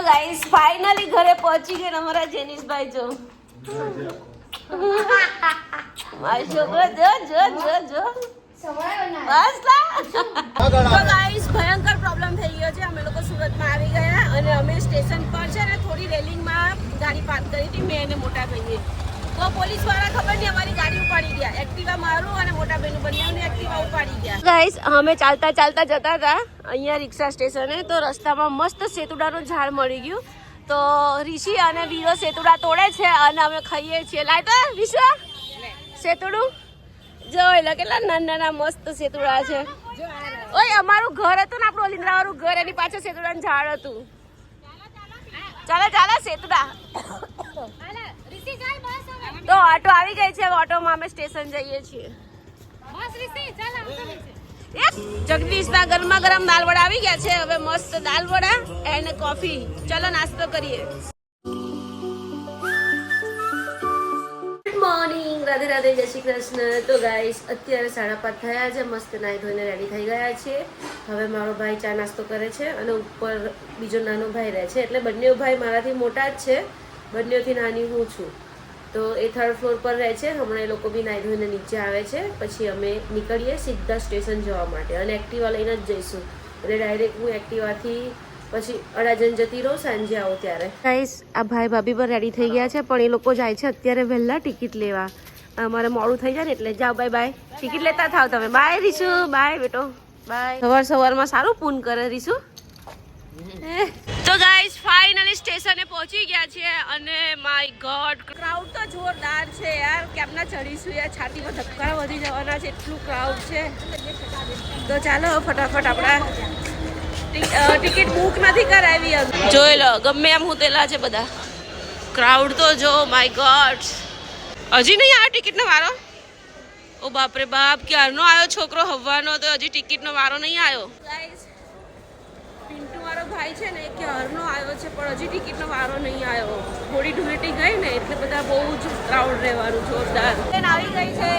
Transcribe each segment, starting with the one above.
Guys finally ઘરે પહોંચી ગયા અમારા જેનિશભાઈ જો મારો છોકરો જો બસ તો ગાઈસ ભયંકર પ્રોબ્લેમ થઈ ગયો છે. અમે લોકો સુરતમાં આવી ગયા અને અમે સ્ટેશન પર છે ને થોડી રેલિંગમાં ગાડી પાર્ક કરી હતી મેં અને મોટા ભાઈએ. તો પોલીસ વાળા ખબર નહીં અમારી ગાડી ઉપાડી ગયા. એક્ટિવા મારું અને મોટા ભાઈનું બંનેની એક્ટિવા ઉપાડી ગયા. ગાઈસ અમે ચાલતા જતા હતા અહીંયા રિક્ષા સ્ટેશને તો રસ્તામાં મસ્ત સેતુડાનું ઝાડ મળી ગયું. તો ઋષિ અને વીરો સેતુડા તોડે છે અને અમે ખાઈએ છીએ. લાય તો વિશ્વા સેતુડું જોઈ લે કેટલા નાના મસ્ત સેતુડા છે. ઓય અમારું ઘર હતું ને આપણું ઓલિન્દ્રા વાળું ઘર એની પાછળ સેતુડાનું ઝાડ હતું. ચાલો સેતુડા તો ઓટો આવી ગઈ છે. ઓટોમાં અમે સ્ટેશન જઈએ છીએ. જગદીશના ગરમા ગરમ દાલ વડા આવી ગયા છે. હવે મસ્ત દાલ વડા અને કોફી. ચલો નાસ્તો કરીએ. ગુડ મોર્નિંગ, રાધે રાધે, જય શ્રી કૃષ્ણ. તો ગાઈસ અત્યારે 5:30 થયા છે. મસ્ત નાઈ ધોઈને રેડી થઈ ગયા છે. હવે મારો ભાઈ ચા નાસ્તો કરે છે અને ઉપર બીજો નાનો ભાઈ રહે છે. એટલે બંને ભાઈ મારાથી મોટા જ છે. બંનેથી નાની હું છું. તો એ 3rd ફ્લોર પર રહે છે. હમણાં એ લોકો બી નાઈ ધોઈને નીચે આવે છે. પછી અમે નીકળીએ સીધા સ્ટેશન જવા માટે અને એક્ટિવા લઈને જ જઈશું. એટલે ડાયરેક્ટ હું એક્ટિવાથી પછી અડાજણ જતી રહું, સાંજે આવું ત્યારે. ગાઈસ આ ભાઈ ભાભી પર રેડી થઈ ગયા છે પણ એ લોકો જાય છે અત્યારે વહેલા ટિકિટ લેવા. અમારે મોડું થઈ જાય ને એટલે જાઓ બાય બાય. ટિકિટ લેતા થાવ તમે. બાય રીશુ, બાય બેટો, બાય. સવારમાં સારું પૂન કરે રીશુ. તો ગાઈસ ફાઇનલી સ્ટેશને પહોંચી ગયા છે અને માય ગોડ ક્રાઉડ તો જોરદાર છે યાર. કેમના ચડીશું યાર, છાતીમાં ધક્કા વધી જવાના છે એટલું ક્રાઉડ છે. તો ચાલો ફટાફટ આપણા ટિકિટ બુક નથી કરાવી. જોઈ લો ગમે એમ ઉતેલા છે બધા. ક્રાઉડ તો જો માય ગોડ. હજી નહીં આવ્યો ટિકિટનો વારો. ઓ બાપરે બાપ, ક્યારનો આવ્યો છોકરો હવાનો તો હજી ટિકિટનો વારો નહીં આવ્યો. પિન્ટુ વાળો ભાઈ છે ને એ ક્યારનો આવ્યો છે પણ હજી ટિકિટનો વારો નહીં આવ્યો. થોડી ધૂળેટી ગઈ ને એટલે બધા બહુ જ ક્રાઉડ રહેવાનું જોરદાર. ટ્રેન આવી ગઈ છે.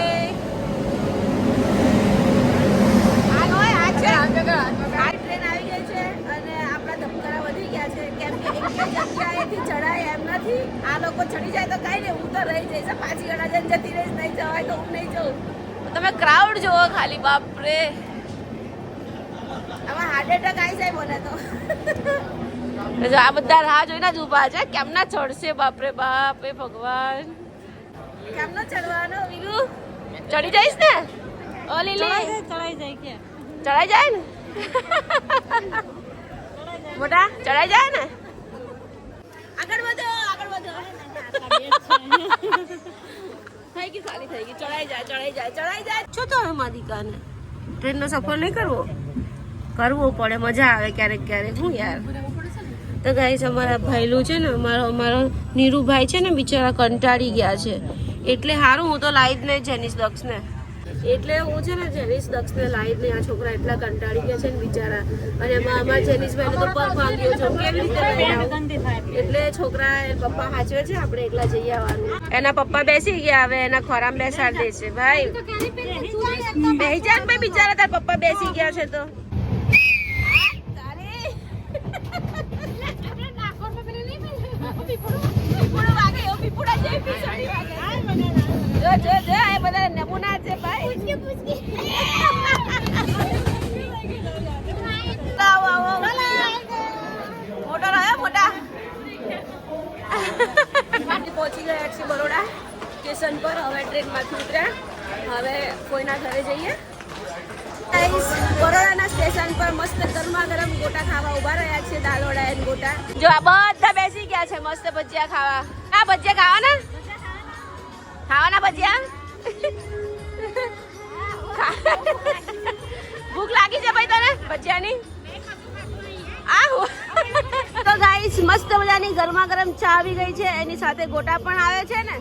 આ ટ્રેન આવી ગઈ છે અને આપણા ધબકારા વધી ગયા છે કેમ કે એક જગ્યાએથી ચડાય એમ નથી. આ લોકો ચડી જાય તો કઈ નહીં, હું તો રહી જઈશ. પાછી અડાજણ જતી રહીશ. નહીં જવાય તો હું નહીં જઉં. તમે ક્રાઉડ જુઓ ખાલી, બાપરે. આમાં હાર્ટ એટેક આવી જાય મને તો. આ બધા રાહ જોઈને જ ઊભા છે. કેમના ચડશે બાપરે બાપ, એ ભગવાન. કેમનો ચડવાનો વીરુ? ચડી જઈશ ને? ઓ લીલી ચડાઈ જાય કે? ચડાઈ જાય ને મોટા, ચડાઈ જાય ને. આગળ વધો. થઈ ગઈ ખાલી થઈ ગઈ. ચડાઈ જાય. શું તો હવે મારી કાને ટ્રેનનો સફર નહીં કરવો પડે. મજા આવે ક્યારેક હું યાર. તો ગાઈસ અમારા ભાઈલું છે ને, અમારો નીરુભાઈ છે ને બિચારા કંટાળી ગયા છે. એટલે સારું હું તો લાવી જ નહીં જેનિસ દક્ષને. એટલે હું છે ને જેનિસ દક્ષને લાવી જ નહીં. આ છોકરા એટલા કંટાળી ગયા છે ને બિચારા. અને એમાં અમારા જેનિસભાઈનો તો પગ ભાંગ્યો છે. કેવી રીતે એટલે છોકરા પપ્પા હાચવે છે, આપણે એકલા જઈ આવવાનું. એના પપ્પા બેસી ગયા, હવે એના ખોરામાં બેસાડી દેશે. ભાઈ બેસી જા ભાઈ, બિચારા તાર પપ્પા બેસી ગયા છે તો. નમૂના છે ભાઈ. મોટો રહ્યો મોટા. પહોંચી ગયા છે બરોડા સ્ટેશન પર. હવે ટ્રેનમાંથી ઉતર્યા. હવે કોઈના ઘરે જઈએ. બરોડાના સ્ટેશન પર મસ્ત ગરમા ગરમ ગોટા ખાવા ઉભા રહ્યા છે. દાલ વડા અને ગોટા. જો આ બધા બેસી ગયા છે મસ્ત ભજીયા ખાવા. આ ભજીયા ખાવાના ભજીયા. ભૂખ લાગી છે ભાઈ તને ભજીયાની? તો ગાઈસ મસ્ત મજાની ગરમા ગરમ ચા આવી ગઈ છે. એની સાથે ગોટા પણ આવે છે ને.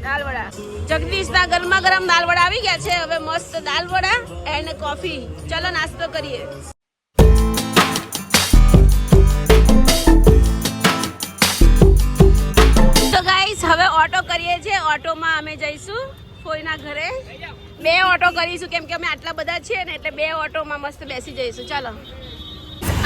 દાલ વડા. જગદીશના ગરમા ગરમ દાલ વડા આવી ગયા છે. હવે મસ્ત દાલ વડા અને કોફી. ચલો નાસ્તો કરીએ. તો ગાઈસ હવે ઓટો કરીએ છીએ. ઓટોમાં અમે જઈશું ફોઈના ઘરે. 2 ઓટો કરીશું કેમ કે અમે આટલા બધા છીએ ને એટલે 2 ઓટોમાં મસ્ત બેસી જઈશું. ચાલો.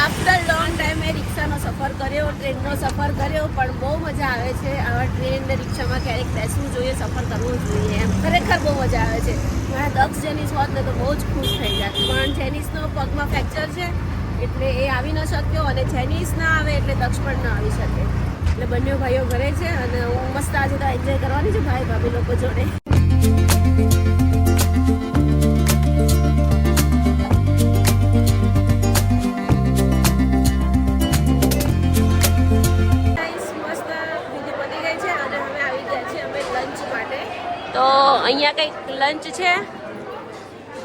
આફ્ટર લોંગ ટાઈમ મેં રિક્ષાનો સફર કર્યો, ટ્રેનનો સફર કર્યો, પણ બહુ મજા આવે છે. આવા ટ્રેન ને રિક્ષામાં ક્યારેક બેસવું જોઈએ, સફર કરવું જોઈએ. એમ ખરેખર બહુ મજા આવે છે. મારા દક્ષ જેનિસ હોત ને તો બહુ જ ખુશ થઈ જાય, પણ જેનિસનો પગમાં ફ્રેક્ચર છે એટલે એ આવી ન શક્યો, અને જેનિસ ના આવે એટલે દક્ષ પણ ન આવી શકે. એટલે બંને ભાઈઓ ઘરે છે અને હું મસ્ત આજે તો એન્જોય કરવાની છું ભાઈ ભાભી લોકો જોડે. તો અહીંયા કંઈક લંચ છે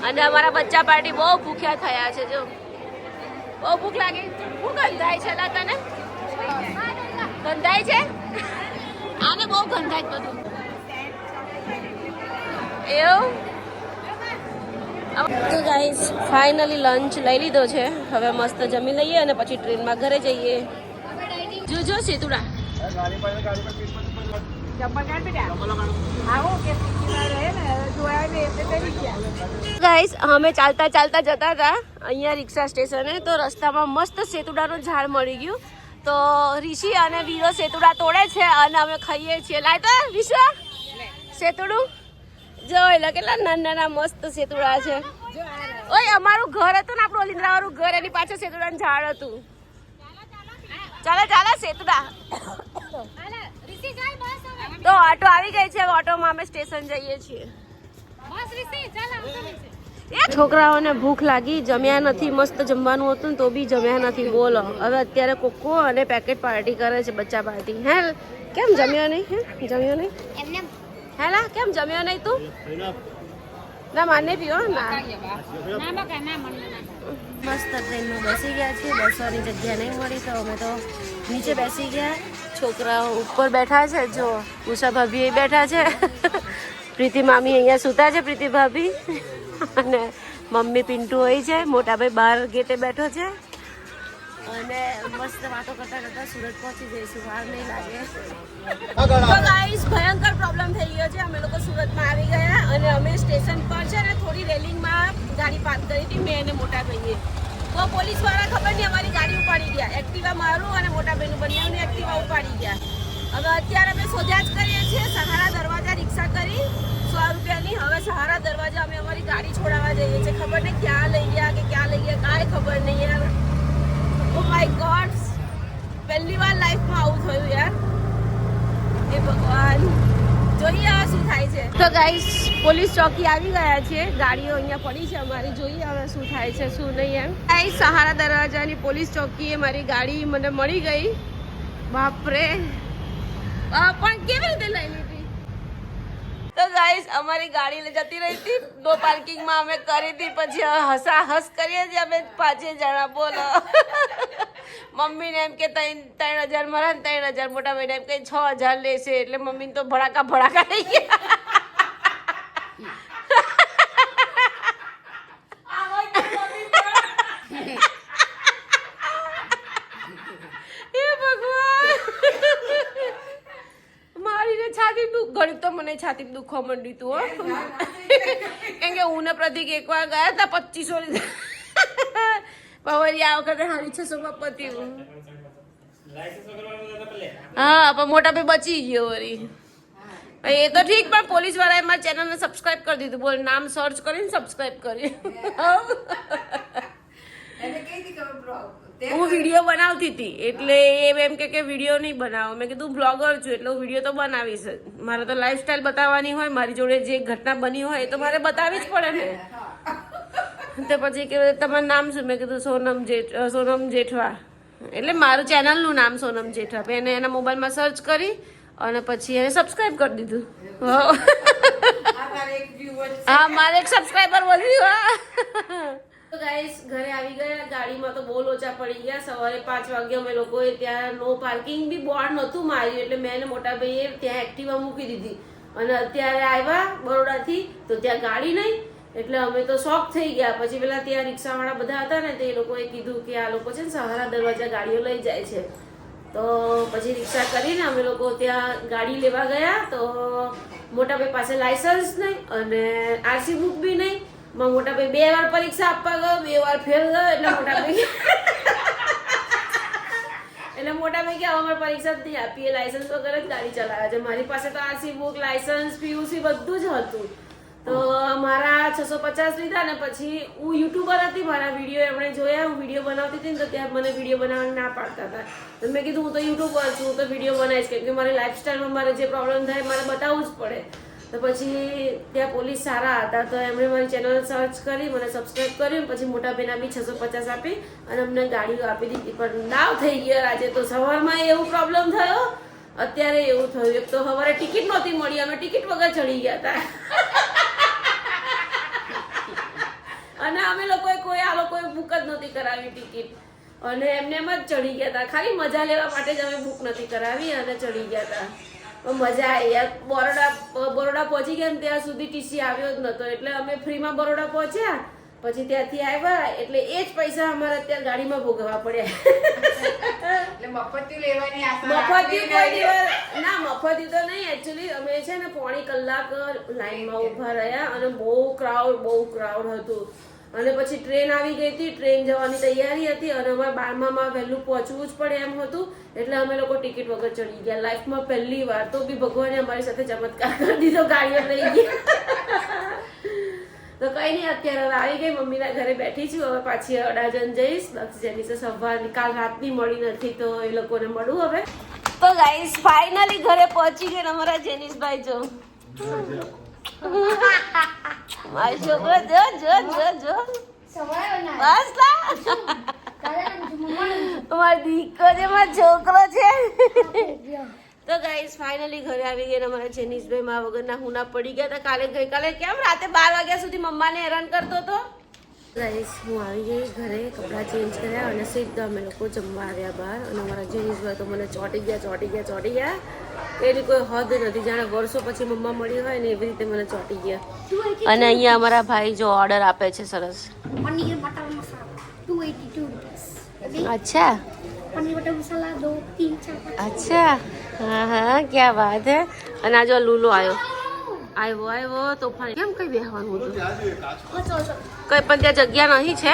અને અમારા બચ્ચા પાર્ટી બહુ ભૂખ્યા થયા છે. જો બહુ ભૂખ લાગે. શું ગંધાય છે લા તને? ગંધાય છે આને? બહુ ગંધાય બધું એવું. તો ગાઈસ ફાઇનલી લંચ લઈ લીધો છે. હવે મસ્ત જમી લઈએ અને પછી ટ્રેનમાં ઘરે જઈએ. જોજો સેતુડા ગાઈસ અમે ચાલતા ચાલતા જતા હતા અહીંયા રિક્ષા સ્ટેશને, તો રસ્તામાં મસ્ત સેતુડાનું ઝાડ મળી ગયું. તો ઋષિ અને વીરો સેતુડા તોડે છે અને અમે ખાઈએ છીએ. લાય તો વિશ્વ સેતુડું જોઈ લો, કેટલા નાના નાના મસ્ત સેતુડા છે. ઓય અમારું ઘર હતું ને, આપણું ઓલિન્દ્રા વાળું ઘર, એની પાછળ સેતુડાનું ઝાડ હતું. ચાલો ચાલો સેતુડા. તો ઓટો આવી ગઈ છે, ઓટોમાં અમે સ્ટેશન જઈએ છીએ. એ છોકરાઓને ભૂખ લાગી, જમ્યા નથી. મસ્ત જમવાનું હતું ને તો બી જમ્યા નથી. બોલો હવે અત્યારે કોકો અને પેકેટ પાર્ટી કરે છે, બચ્ચા પાર્ટી. હે કેમ જમ્યો નહીં? હે જમ્યો નહીં? હેલા કેમ જમ્યો નહીં તું? ના માને પીવો ના. મસ્ત ટ્રેનમાં બેસી ગયા છીએ. બેસવાની જગ્યા નહીં મળી તો અમે તો નીચે બેસી ગયા. છોકરાઓ ઉપર બેઠા છે. જો ઉષા ભાભી બેઠા છે. પ્રીતિ મામી અહીંયા સૂતા છે. પ્રીતિ ભાભી અને મમ્મી પિન્ટુ હોય છે. મોટા ભાઈ બહાર ગેટે બેઠો છે અને મસ્ત વાતો કરતા કરતા સુરત પહોંચી જઈશું, વાર નહીં લાગે. તો ગાઈસ ભયંકર પ્રોબ્લેમ થઈ ગયો છે. અમે લોકો સુરતમાં આવી ગયા અને અમે સ્ટેશન પર છે ને થોડી રેલિંગમાં ગાડી પાર્ક કરી હતી મેં અને મોટા ભાઈએ. તો પોલીસ વાળા ખબર નહીં અમારી ગાડી ઉપાડી ગયા. એક્ટિવા મારું અને મોટા ભાઈનું બંનેની એક્ટિવા ઉપાડી ગયા. હવે અત્યારે અમે સોજા જ કરીએ છીએ. સહારા દરવાજા રિક્ષા કરી 100 રૂપિયાની. હવે સહારા દરવાજા અમે અમારી ગાડી છોડાવવા જઈએ છીએ. ખબર નહીં ક્યાં લઈ ગયા કે ક્યાં લઈ ગયા, કાંઈ ખબર નહીં યાર. ઓ માય ગોડ, પહેલી વાર લાઈફમાં આવું થયું યાર. એ ભગવાન, જોઈએ હવે શું થાય છે. તો ગાઈસ પોલીસ ચોકી આવી ગયા છે. ગાડીઓ અહીંયા પડી છે અમારી. જોઈએ હવે શું થાય છે શું નહીં. એમ ગાઈસ સહારા દરવાજાની પોલીસ ચોકીએ મારી ગાડી મને મળી ગઈ. બાપરે, પણ કેવી રીતે લઈ લીધી? તો ગાઈસ અમારી ગાડી જતી રહી હતી, નો પાર્કિંગમાં અમે કરી હતી. પછી હસા હસ કરીએ છીએ અમે 5 જણા. બોલો મમ્મીને એમ કે 3,000 મળે ને 3,000, મોટા ભાઈને એમ કે 6,000 લેશે. એટલે મમ્મીને તો ભડાકા ભડાકા થઈ ગયા. ઘણી તો મને છાતી દુખવા માંડી તું હો. કેમ કે હું ને પ્રતિક એકવાર ગયા હતા 2500 લીધા. પવરી આ વખતે 650 પત્યું. હા પણ મોટા ભાઈ બચી ગયો વળી. એ તો ઠીક, પણ પોલીસ વાળાએ મારા ચેનલને સબસ્ક્રાઇબ કરી દીધું. બોલ નામ સર્ચ કરીને સબસ્ક્રાઇબ કર્યું. હું વિડીયો બનાવતી હતી એટલે એમ કે વિડીયો નહીં બનાવો. મેં કીધું બ્લોગર છું એટલે હું વિડીયો તો બનાવીશ જ. મારે તો લાઈફસ્ટાઈલ બતાવવાની હોય, મારી જોડે જે ઘટના બની હોય એ તો મારે બતાવી જ પડે ને. તો પછી કે તમારું નામ શું? મેં કીધું સોનમ જેઠવા. એટલે મારું ચેનલનું નામ સોનમ જેઠવા. પછી એને એના મોબાઈલમાં સર્ચ કરી અને પછી એને સબસ્ક્રાઇબ કરી દીધું. હા મારે એક સબસ્ક્રાઈબર વધ્યું. તો ગાઈસ ઘરે આવી ગયા. ગાડીમાં તો બહુ લોચા પડી ગયા. સવારે 5 વાગે અમે લોકોએ ત્યાં નો પાર્કિંગ બી બોર્ડ નહોતું માર્યું એટલે મેં મોટા ભાઈએ ત્યાં એક્ટિવા મૂકી દીધી. અને અત્યારે આવ્યા બરોડાથી તો ત્યાં ગાડી નહીં એટલે અમે તો શોક થઈ ગયા. પછી પેલા ત્યાં રિક્ષાવાળા બધા હતા ને તે લોકોએ કીધું કે આ લોકો છે ને સહારા દરવાજા ગાડીઓ લઈ જાય છે. તો પછી રિક્ષા કરીને અમે લોકો ત્યાં ગાડી લેવા ગયા. તો મોટા ભાઈ પાસે લાયસન્સ નહીં અને આરસી બુક બી નહીં. મોટા ભાઈ 2 વાર પરીક્ષા આપવા ગયો, 2 વાર ફેલ ગયો. એટલે મોટા ભાઈ અમે કે અમારે પરીક્ષા જ નહીં આપીએ, લાયસન્સ વગર જ ગાડી ચલાવે છે. મારી પાસે તો આરસી બુક, લાયસન્સ, પીયુસી બધું જ હતું. તો મારા 650 લીધા ને પછી હું યુટ્યુબર હતી, મારા વિડીયો એમણે જોયા, હું વિડીયો બનાવતી હતી ને તો ત્યાં મને વિડીયો બનાવવાની ના પાડતા હતા. તો મેં કીધું હું તો યુટ્યુબર છું, હું તો વિડીયો બનાવીશ, કેમ કે મારી લાઈફસ્ટાઈલમાં મારે જે પ્રોબ્લેમ થાય મારે બતાવવું જ પડે. તો પછી ત્યાં પોલીસ સારા હતા, તો એમણે મારી ચેનલ સર્ચ કરી, મને સબસ્ક્રાઈબ કર્યું. પછી મોટા બેના બી 650 આપી અને અમને ગાડીઓ આપી દીધી. પણ નાવ થઈ ગયો આજે તો. સવારમાં એવું પ્રોબ્લેમ થયો, અત્યારે એવું થયું. એક તો સવારે ટિકિટ નહોતી મળી, અમે ટિકિટ વગર ચડી ગયા હતા. અને અમે લોકોએ આ લોકોએ બુક જ નહોતી કરાવી ટિકિટ, અને એમને એમ જ ચડી ગયા હતા. ખાલી મજા લેવા માટે જ અમે બુક નથી કરાવી અને ચડી ગયા હતા. મજા આવી યાર. બરોડા પહોંચી ગયા ને ત્યાં સુધી ટીસી આવ્યો જ નતો, એટલે અમે ફ્રીમાં બરોડા પહોંચ્યા. પછી ત્યાંથી આવ્યા એટલે એ જ પૈસા અમારે અત્યારે ગાડીમાં ભોગવવા પડ્યા. મફતી લેવાની મફતી કોઈ દિવસ ના, મફતી તો નહીં. એકચ્યુઅલી અમે છે ને પોણી કલાક લાઈનમાં ઉભા રહ્યા અને બહુ ક્રાઉડ હતું. અને પછી ટ્રેન આવી ગઈ હતી, ટ્રેન જવાની તૈયારી હતી અને અમારે 12માં વહેલું પહોંચવું જ પડે એમ હતું. એટલે અમે લોકો ટિકિટ વગર ચડી ગયા. લાઈફમાં પહેલી વાર. તો બી ભગવાને અમારી સાથે ચમત્કાર કરી દીધો, ગાડીઓ લઈ ગયા. તો કઈ નહીં, અત્યારે હવે આવી ગઈ, મમ્મીના ઘરે બેઠી છું. હવે પાછી અડાજણ જઈશ. જેની સવાર કાલ રાતની મળી નથી તો એ લોકોને મળું હવે. તો ગાઈસ ફાઇનલી ઘરે પહોંચી ગયા અમારા જેનિશભાઈ. જો મારો છોકરો જો જો જો જો બસ મારો દીકરો છે, મારો છોકરો છે. તો ગાઈસ ફાઇનલી ઘરે આવી ગયા. અમારા જેનિશભાઈ માં વગરના હુના પડી ગયા હતા. ગઈકાલે કેમ રાતે 12 વાગ્યા સુધી મમ્માને હેરાન કરતો હતો. ગાઈસ હું આવી ગઈ ઘરે, કપડાં ચેન્જ કર્યા અને સીધા અમે લોકો જમવા આવ્યા બહાર. અને અમારા જેનિશભાઈ તો મને ચોંટી ગયા. એની કોઈ હદ નથી, જાણે વર્ષો પછી મમ્મા મળી હોય ને એવી રીતે મને ચોંટી ગયા. અને અહીંયા અમારા ભાઈ જો ઓર્ડર આપે છે સરસ. પનીર બટર મસાલા 282 રૂપીસ. અચ્છા પનીર બટર મસાલા 2 3 4 અચ્છા, હા ક્યાં વાત હે. અને આ જો લૂલો આવ્યો તોફાન. કેમ કઈ બેહવાનું હતું? કઈ પણ ત્યાં જગ્યા નહીં છે.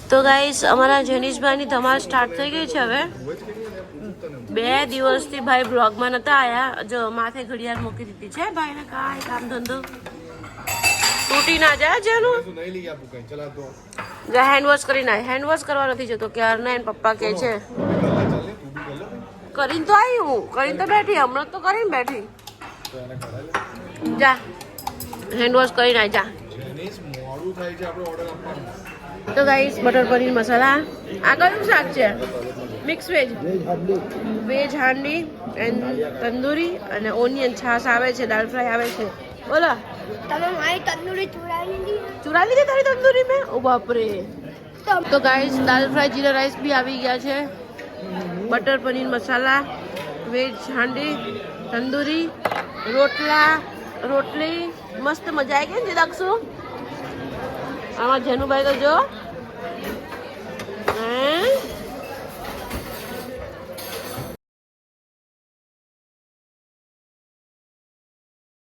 તો ગાઈસ અમારા જેનિશભાઈની ધમાલ સ્ટાર્ટ થઈ ગઈ છે હવે. 2 દિવસથી ભાઈ બ્લોગમાં નતા આયા. જો માથે ઘડિયાળ મૂકી દીધી છે ભાઈને. કાંઈ કામ ધંધો તૂટી ના જાય. જેનું હેન્ડ વોશ કરી નાય. હેન્ડ વોશ કરવા નથી જતો ક્યારના. એને પપ્પા કહે છે કરીને તો આવી, હું કરીને તો બેઠી, હમણાં તો કરીને બેઠી. જા હેન્ડ વોશ કરી નાય જા. તો ગાઈસ બટર પનીર મસાલા. આ કયું શાક છે? Mix veg handi and tandoori અને ઓનિયન છાશ આવે છે, દાલ ફ્રાય આવે છે. બોલો તમે મારી તંદૂરી ચુરા લીધી તારી તંદૂરી મેં? ઓ બાપરે. તો ગાઈસ દાલ ફ્રાય જીરા રાઈસ બી આવી ગયા છે. બટર પનીર મસાલા, વેજ હાંડી, તંદૂરી, રોટલી મસ્ત. મજા આવી ગઈ ને દક્ષુ? આમાં જેનુભાઈ તો જો